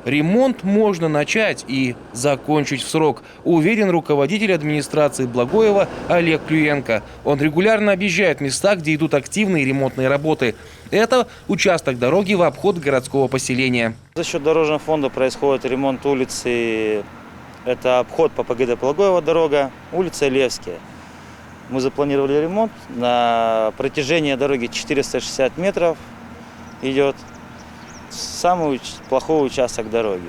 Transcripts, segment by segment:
Ремонт можно начать и закончить в срок, уверен руководитель администрации Благоева Олег Клюенко. Он регулярно объезжает места, где идут активные ремонтные работы. Это участок дороги в обход городского поселения. За счет дорожного фонда происходит ремонт улицы. Это обход по ПГД Благоева дорога, улица Левская. Мы запланировали ремонт на протяжении дороги 460 метров идет. Самый плохой участок дороги.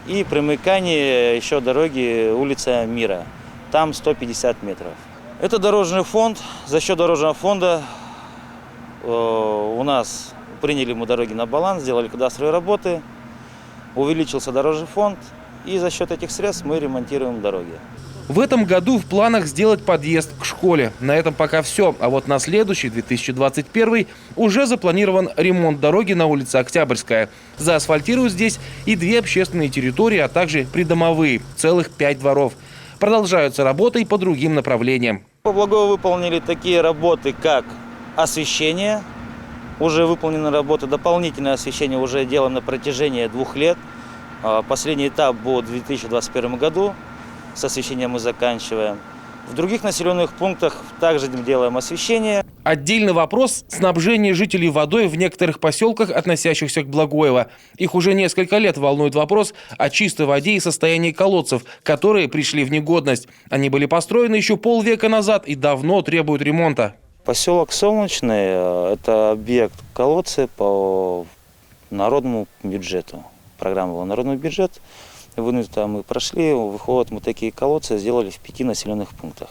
И примыкание еще дороги улица Мира. Там 150 метров. Это дорожный фонд. За счет дорожного фонда у нас приняли мы дороги на баланс, сделали кадастровые работы, увеличился дорожный фонд. И за счет этих средств мы ремонтируем дороги. В этом году в планах сделать подъезд к школе. На этом пока все. А вот на следующий, 2021, уже запланирован ремонт дороги на улице Октябрьская. Заасфальтируют здесь и 2 общественные территории, а также придомовые, целых 5 дворов. Продолжаются работы и по другим направлениям. По Благоеву выполнили такие работы, как освещение. Уже выполнены работы, дополнительное освещение уже делаем на протяжении 2 лет. Последний этап будет в 2021 году. С освещением мы заканчиваем. В других населенных пунктах также делаем освещение. Отдельный вопрос – снабжение жителей водой в некоторых поселках, относящихся к Благоево. Их уже несколько лет волнует вопрос о чистой воде и состоянии колодцев, которые пришли в негодность. Они были построены еще полвека назад и давно требуют ремонта. Поселок Солнечный – это объект колодцы по народному бюджету. Программа была «Народный бюджет». Там мы прошли, выходят мы такие колодцы сделали в 5 населенных пунктах.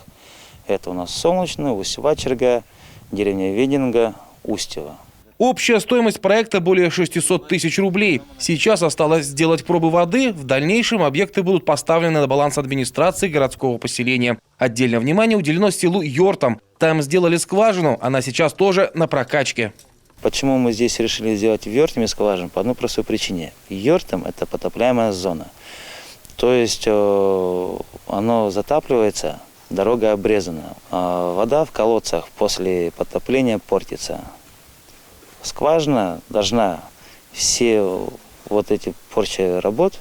Это у нас Солнечный, Усть-Вачерга, деревня Вединга, Устьево. Общая стоимость проекта более 600 тысяч рублей. Сейчас осталось сделать пробы воды. В дальнейшем объекты будут поставлены на баланс администрации городского поселения. Отдельное внимание уделено селу Йортам. Там сделали скважину, она сейчас тоже на прокачке. Почему мы здесь решили сделать в Йортаме скважину? По одной простой причине. Йортам – это потопляемая зона. То есть оно затапливается, дорога обрезана. А вода в колодцах после потопления портится. Скважина должна все вот эти порчи работ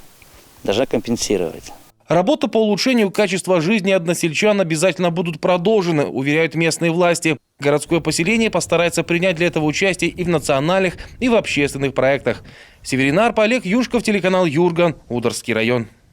должна компенсировать. Работы по улучшению качества жизни односельчан обязательно будут продолжены, уверяют местные власти. Городское поселение постарается принять для этого участие и в национальных, и в общественных проектах. Северин Арп, Олег Юшков, телеканал Юрган, Ударский район.